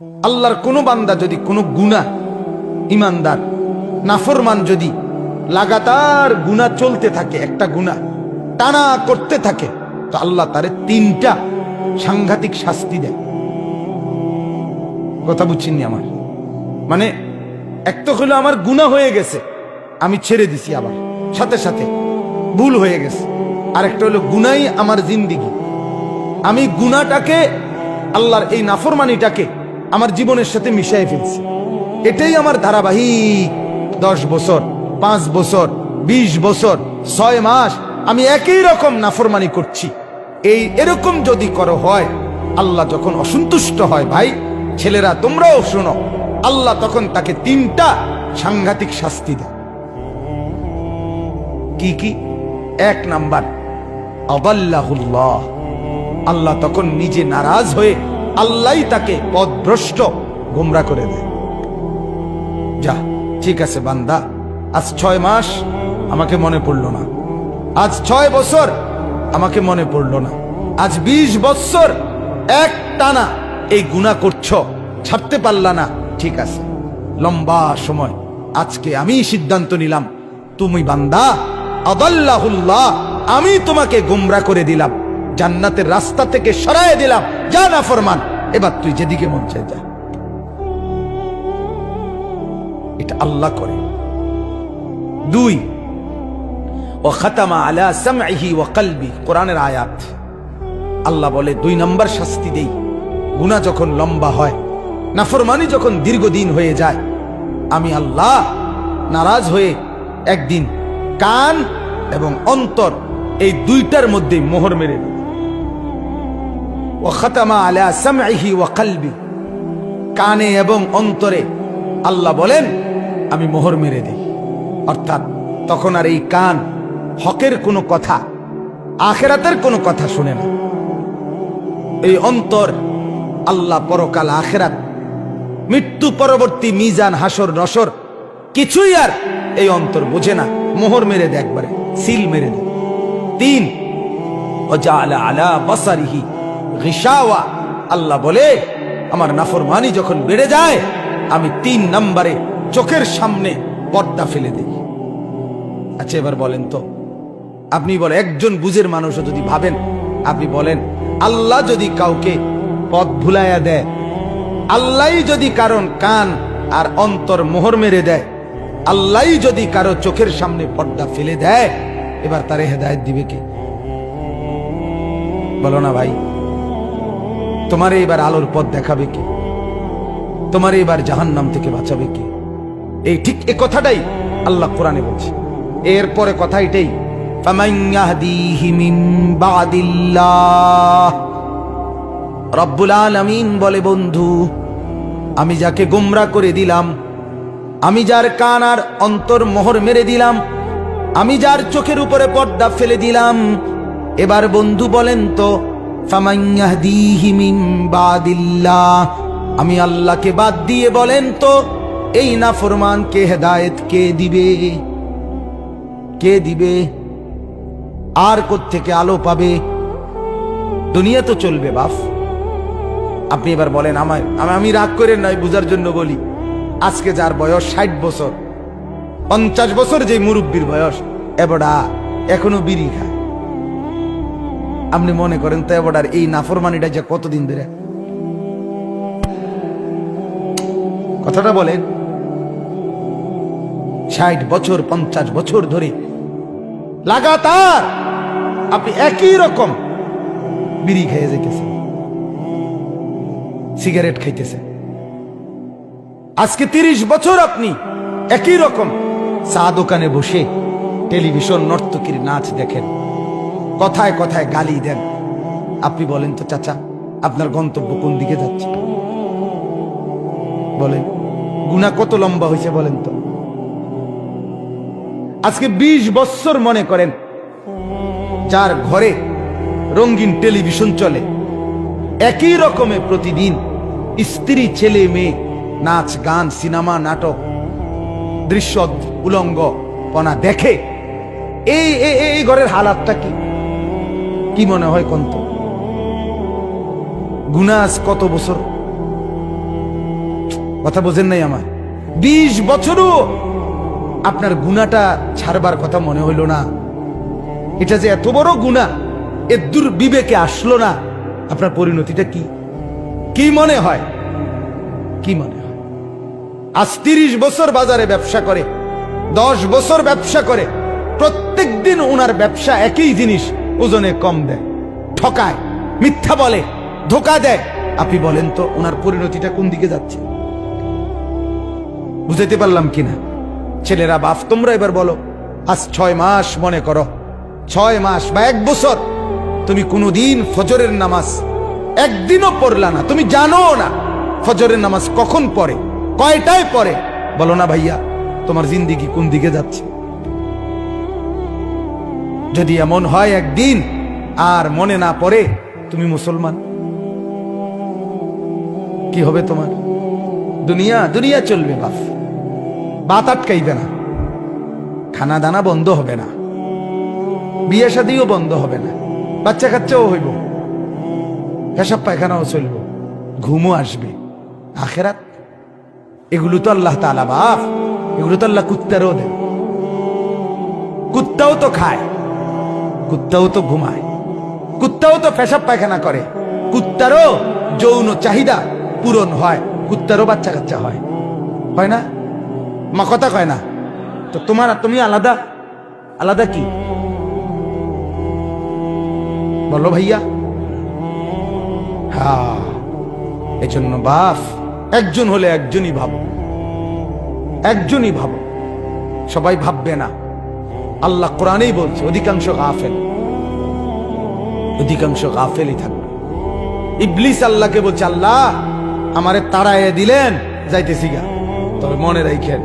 আল্লাহর কোন বান্দা যদি কোনো গুনাহ, ইমানদার নাফরমান যদি লাগাতার গুনাহ চলতে থাকে, একটা গুনাহ টানা করতে থাকে, তো আল্লাহ তারে 3টা সাংঘাতিক শাস্তি দেয়। কথা বুঝছেননি আমার? মানে এক তো হলো আমার গুনাহ হয়ে গেছে, আমি ছেড়ে দিছি, আবার সাথে সাথে ভুল হয়ে গেছে। আরেকটা হলো গুনাহই আমার জিন্দেগি, আমি গুনাহটাকে, আল্লাহর এই নাফরমানিটাকে আমার জীবনের সাথে মিশিয়ে ফেলছি। এটাই আমার ধারাবাহিক 10 বছর, 5 বছর, 20 বছর, 6 মাস আমি একই রকম নাফরমানি করছি। এরকম যদি করো হয়, আল্লাহ যখন অসন্তুষ্ট হয়, ভাই ছেলেরা তোমরাও শোনো, আল্লাহ তখন তাকে 3টা সাংঘাতিক শাস্তি দেয়। কি কি? 1 নাম্বার, আদাল্লাহুল্লাহ, আল্লাহ তখন নিজে নারাজ হয়ে আল্লাহই তাকে পথভ্রষ্ট, গোমরা করে দেয়। যা, ঠিক আছে বান্দা, আজ 6 মাস আমাকে মনে পড়লো না, আজ 6 বছর আমাকে মনে পড়লো না, আজ 20 বছর এক টানা এই গুনাহ করছো, ছাড়তে পারলা না, ঠিক আছে, লম্বা সময় আজকে আমি সিদ্ধান্ত নিলাম, তুমি বান্দা আদাল্লাহুল্লাহ, আমি তোমাকে গোমরা করে দিলাম, জান্নাতের রাস্তা থেকে সরায় দিলাম, যা নাফরমান, এবার তুই যেদিকে মন চায় যা। এটা আল্লাহ করে। 2, ওয়া খাতামা আলা সামঈহি ওয়া কলবি, কোরআনের আয়াত। আল্লাহ বলে 2 নম্বর শাস্তি দেই, গুনাহ যখন লম্বা হয়, নাফরমানি যখন দীর্ঘদিন হয়ে যায়, আমি আল্লাহ নারাজ হয়ে একদিন কান এবং অন্তর এই 2টার মধ্যে মোহর মেরে দিই। ওয়া খাতামা আলা সামঈহি ওয়া কলবি, কানে এবং অন্তরে আল্লাহ বলেন আমি মোহর মেরে দিই। অর্থাৎ তখন আর এই কান হকের কোনো কথা, আখিরাতের কোনো কথা শুনে না। এই অন্তর আল্লাহ, পরকাল, আখিরাত, মৃত্যু পরবর্তী মিজান, হাসর নসর কিছুই আর এই অন্তর বোঝে না, মোহর মেরে দেয়, একবারে সিল মেরে দেয়। 3, ওয়াজআলা আলা বাসারিহি গিশাওয়া, আল্লাহ বলে আমার নাফরমানি যখন বেড়ে যায়, আমি 3 নম্বরে চোখের সামনে পর্দা ফেলে দেই। আচ্ছা এবার বলেন তো, আপনি বলেন, একজন বুঝের মানুষও যদি ভাবেন, আপনি বলেন আল্লাহ যদি কাউকে পথ ভুলাইয়া দেয়, আল্লাহই যদি কারণ কান আর অন্তর মোহর মেরে দেয়, আল্লাহই যদি কারো চোখের সামনে পর্দা ফেলে দেয়, এবার তারে হেদায়েত দিবে কে? বলো না ভাই, তোমারে এবার আলোর পথ দেখাবে কে? তোমারে এবার জাহান্নাম থেকে বাঁচাবে কে? এই ঠিক এই কথাটাই আল্লাহ কোরআনে বলছে। এরপরে কথা এটাই, ফামান ইয়াহদিহি মিন বাদিল্লাহ, রব্বুল আলামিন বলে, বন্ধু আমি যাকে গোমরা করে দিলাম, আমি যার কান আর অন্তর মোহর মেরে দিলাম, আমি যার চোখের উপরে পর্দা ফেলে দিলাম, এবার বন্ধু বলেন তো, ফামান ইয়াহদিহি মিন বাদিল্লাহ, আমি আল্লাহকে বাদ দিয়ে বলেন তো এই নাফরমানকে হেদায়েত কে দিবে? কে দিবে? আর কোত্থেকে আলো পাবে? দুনিয়া তো চলবে বাপ। আপনি এবার বলেন, আমি রাগ করে নয়, বুঝার জন্য বলি, আজকে যার বয়স 60 বছর, 50 বছর যে মুরব্বীর বয়স, এবড়া এখনো বিড়ি খায়, আপনি মনে করেন তো এবড়ার এই নাফরমানিটা যে কতদিন ধরে? কথাটা বলেন, 60 বছর 50 বছর ধরে লাগাতার আপনি একই রকম বিড়ি খেয়ে যেতেছেন, সিগারেট খাইতেছেন। আজকে 30 বছর আপনি একই রকম চা দোকানে বসে টেলিভিশন নর্তকীর নাচ দেখেন, কথায় কথায় গালি দেন। আপনি বলেন তো চাচা, আপনার গন্তব্য কোন দিকে যাচ্ছে? বলেন, গুনাহ কত লম্বা হয়েছে বলেন তো? আজকে 20 বছর মনে করেন যার ঘরে রঙিন টেলিভিশন চলে, একই রকমের প্রতিদিন স্ত্রী ছেলে মেয়ে নাচ গান সিনেমা নাটক দৃশ্য উলঙ্গ পনা দেখে, এই ঘরের হালাতটা কি মনে হয়? কত গুনাহ কত বছর কথা বোঝেন নাই আমার? 20 বছরও আপনার গুনাহটা ছাড়বার কথা মনে হইল না। এটা যে এত বড় গুনাহ, এর দূর বিবেকে আসলো না। আপনার পরিণতিটা কি কি মনে হয়? কি মনে হয়? আজ 30 বছর বাজারে ব্যবসা করে, 10 বছর ব্যবসা করে, প্রত্যেক দিন ওনার ব্যবসা একই জিনিস ওজনে কম দেয়, ঠকায়, মিথ্যা বলে, ধোকা দেয়। আপনি বলেন তো ওনার পরিণতিটা কোন দিকে যাচ্ছে? বুঝাইতে পারলাম কিনা? ছেলেরা, বাপ, তোমরা এবার বলো, আজ 6 মাস মনে করো, 6 মাস বা 1 বছর তুমি কোনোদিন ফজরের নামাজ একদিনও পড়লা না, তুমি জানো না ফজরের নামাজ কখন পড়ে, কয়টায় পড়ে। বলো না ভাইয়া, তোমার জিন্দেগি কোন দিকে যাচ্ছে? যদি এমন হয় একদিন আর মনে না পড়ে তুমি মুসলমান, কি হবে তোমার? দুনিয়া দুনিয়া চলবে, বাপ, বাত আটকাইবে না, খানা দানা বন্ধ হবে না, বিয়ে শাদিও বন্ধ হবে না, বাচ্চা কাচ্চাও হইব, পেশাব পায়খানাও চলব, ঘুমও আসবে। আখেরাত এগুলো তো আল্লাহ তাআলা, বাপ, এগুলো তো আল্লাহ কুত্তারও দেন। কুত্তাও তো খায়, কুত্তাও তো ঘুমায়, কুত্তাও তো পেশাব পায়খানা করে, কুত্তারও যৌন চাহিদা পূরণ হয়, কুত্তারও বাচ্চা কাচ্চা হয়, হয় না? মা কথা কয় না তো? তুমি আলাদা? আলাদা কি বলো ভাইয়া? হ্যাঁ, এজন্য বাপ, একজন হলে একজনই ভাবো, একজনই ভাবো, সবাই ভাববে না। আল্লাহ কোরআনেই বলছে অধিকাংশ গাফেল, অধিকাংশ গাফেলই থাকবে। ইবলিস আল্লাহকে বলছে, আল্লাহ আমারে তাড়াইয়া দিলেন, যাইতেছি গা, তবে মনে রাখেন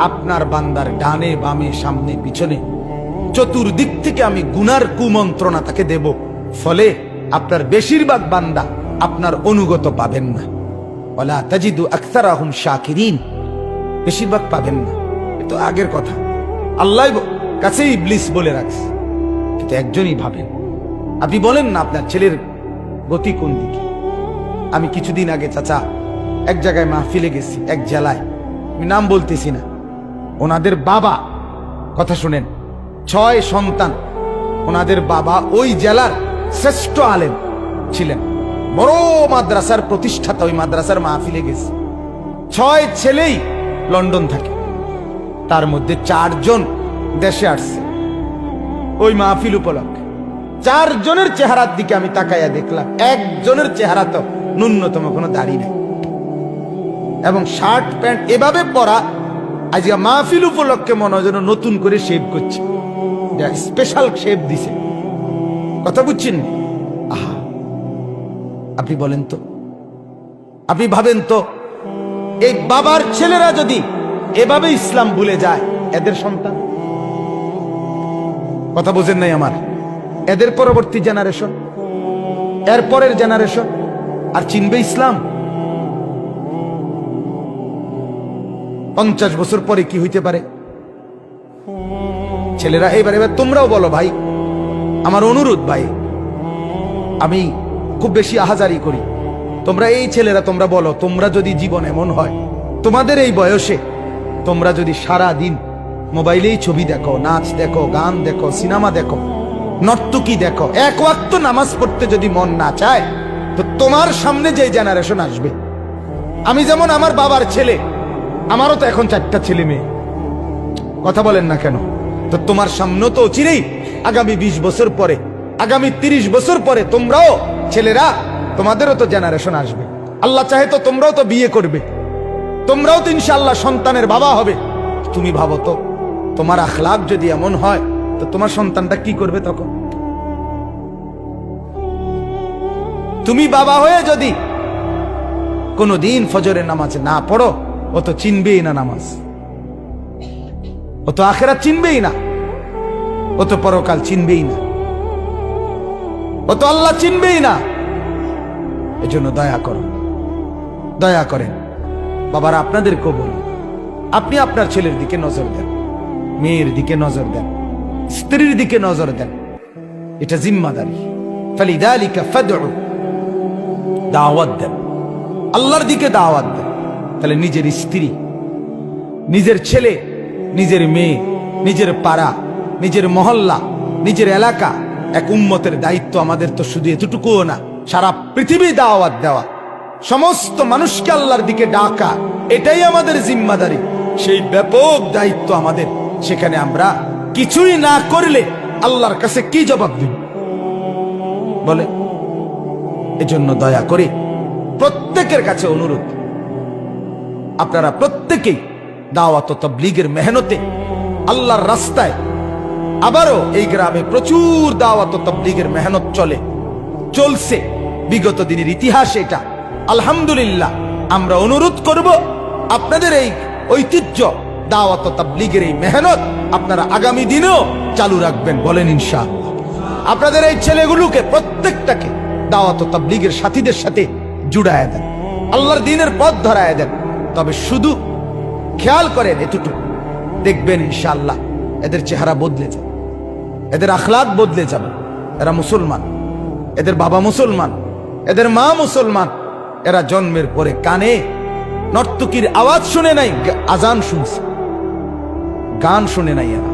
আপনার বান্দার ডানে বামে সামনে পিছনে চতুর্দিক থেকে আমি গুনার কুমন্ত্রণা তাকে দেব, ফলে আপনার বেশিরভাগ বান্দা আপনার অনুগত পাবেন না। ওয়ালা তাজিদু আকসারাহুম শাকিরিন, বেশিরভাগ পাবেন না। এ তো আগের কথা, আল্লাহ কাছে ইবলিস বলে রাখছে। কিন্তু একজনই ভাবেন। আপনি বলেন না আপনার ছেলের গতি কোন দিকে? আমি কিছুদিন আগে চাচা এক জায়গায় মাহফিলে গেছি, এক জেলায়, আমি নাম বলতেছি না। ওনাদের বাবা, কথা শুনেন, 6 সন্তান, ওনাদের বাবা ওই জেলার শ্রেষ্ঠ আলেম ছিলেন, বড় মাদ্রাসার প্রতিষ্ঠাতা। ওই মাদ্রাসার মাহফিলে গেছে, 6 ছেলেই লন্ডন থাকে, তার মধ্যে 4 জন দেশে আসছে ওই মাহফিল উপলক্ষে। 4 জনের চেহারার দিকে আমি তাকাইয়া দেখলাম, একজনের চেহারা তো ন্যূনতম কোনো দাড়ি নেই, এবং শার্ট প্যান্ট এভাবে পরা, আজকে মাহফিল উপলক্ষে মনে হয় যেন নতুন করে শেভ করছে, স্পেশাল শেভ দিছে। কথা বুঝছেন? আহা, আপনি বলেন তো, আপনি ভাবেন তো, এই বাবার ছেলেরা যদি এভাবে ইসলাম ভুলে যায়, এদের সন্তান, কথা বোঝেন নাই আমার, এদের পরবর্তী জেনারেশন, এর পরের জেনারেশন আর চিনবে ইসলাম? 50 বছর পরে কি হইতে পারে? ছেলেরা এবার তোমরাও বলো ভাই, আমার অনুরোধ ভাই, আমি খুব বেশি আহাজারি করি, তোমরা এই ছেলেরা তোমরা বলো, তোমরা যদি জীবন এমন হয় তোমাদের এই বয়সে, তোমরা যদি সারা দিন মোবাইলেই ছবি দেখো, নাচ দেখো, গান দেখো, সিনেমা দেখো, নর্তকী দেখো, এক ওয়াক্ত নামাজ পড়তে যদি মন না চায়, তো তোমার সামনে যে জেনারেশন আসবে, আমি যেমন আমার বাবার ছেলে, আমারও তো এখন 4টা ছেলে মেয়ে, কথা বলেন না কেন? তো তোমার সামনে তো চিরেই আগামী 20 বছর পরে, আগামী 30 বছর পরে তোমরাও ছেলেরা, তোমাদেরও তো জেনারেশন আসবে। আল্লাহ চাহে তো তোমরাও তো বিয়ে করবে, তোমরাও তো ইনশাআল্লাহ সন্তানের বাবা হবে। তুমি ভাবো তো, তোমার আখলাক যদি এমন হয়, তো তোমার সন্তানটা কি করবে তখন? তুমি বাবা হয়ে যদি কোনদিন ফজরের নামাজ না পড়ো, ও তো চিনবেই না নামাজ, ও তো আখেরাত চিনবেই না, ও তো পরকাল চিনবেই না, ও তো আল্লাহ চিনবেই না। এজন্য দয়া করো, দয়া করেন বাবারা, আপনাদেরকেও বলি, আপনি আপনার ছেলের দিকে নজর দেন, মেয়ের দিকে নজর দেন, স্ত্রীর দিকে নজর দেন, এটা জিম্মাদারি। ফালিযালিকা ফাদউ, দাওয়াত দেন, আল্লাহর দিকে দাওয়াত দেন, তাহলে নিজের স্ত্রী, নিজের ছেলে, নিজের মেয়ে, নিজের পাড়া, নিজের মহল্লা, নিজের এলাকা, এক উম্মতের দায়িত্ব আমাদের তো শুধু এতটুকুও না, সারা পৃথিবী দাওয়াত দেওয়া, সমস্ত মানুষকে আল্লাহর দিকে ডাকা, এটাই আমাদের জিম্মাদারি। সেই ব্যাপক দায়িত্ব আমাদের, সেখানে আমরা কিছুই না করলে আল্লাহর কাছে কি জবাব দিব বলে? এজন্য দয়া করে প্রত্যেকের কাছে অনুরোধ, আপনারা প্রত্যেকেই দাওয়াত ও তাবলীগের মেহনতে আল্লাহর রাস্তায়, আবারও এই গ্রামে প্রচুর দাওয়াত ও তাবলীগের মেহনত চলছে, বিগত দিনের ইতিহাস এটা, আলহামদুলিল্লাহ। আমরা অনুরোধ করব আপনাদের এই ঐতিহ্য দাওয়াত ও তাবলীগের এই মেহনত আপনারা আগামী দিনেও চালু রাখবেন, বলেন ইনশাআল্লাহ। আপনাদের এই ছেলেগুলোকে প্রত্যেকটাকে দাওয়াত ও তাবলীগের সাথীদের সাথে জুড়ায় দেন, আল্লাহর দ্বীনের পথ ধরায় দেন। তবে শুধু খেয়াল করেন এতটুকু, দেখবেন ইনশাআল্লাহ এদের চেহারা বদলে যাবে, এদের আখলাক বদলে যাবে। এরা মুসলমান, এদের বাবা মুসলমান, এদের মা মুসলমান। এরা জন্মের পরে কানে নর্তকীর আওয়াজ শুনে নাই, আজান শুনছে, গান শুনে নাই। এরা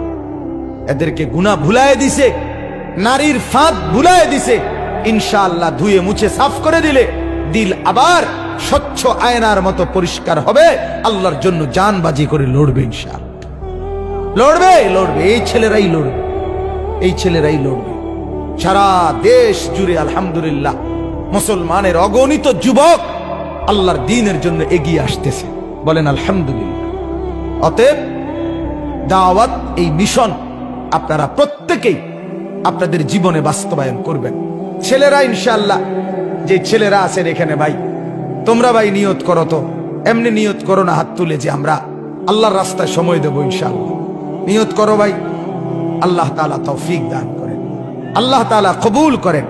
এদেরকে গুনাহ ভুলায় দিছে, নারীর ফাঁদ ভুলায় দিছে। ইনশাআল্লাহ ধুয়ে মুছে সাফ করে দিলে দিল আবার স্বচ্ছ আয়নার মতো পরিষ্কার হবে, আল্লাহর জন্য জান বাজি করে লড়বে ইনশাআল্লাহ। লড়বে, এই ছেলেরাই লড়বে, এই ছেলেরাই লড়বে। সারা দেশ জুড়ে আলহামদুলিল্লাহ মুসলমানের অগণিত যুবক আল্লাহর দ্বীনের জন্য এগিয়ে আসতেছে, বলেন আলহামদুলিল্লাহ। অতএব দাওয়াত, এই মিশন আপনারা প্রত্যেকেই আপনাদের জীবনে বাস্তবায়ন করবেন। ছেলেরা ইনশাআল্লাহ, যে ছেলেরা আছেন এখানে, ভাই তোমরা ভাই নিয়ত করো, তো এমনি নিয়ত করো না হাত তুলে যে আমরা আল্লাহর রাস্তায় সময় দেবো, ইনশাআল্লাহ নিয়ত করো ভাই। আল্লাহ তাআলা তৌফিক দান করেন, আল্লাহ তাআলা কবুল করেন।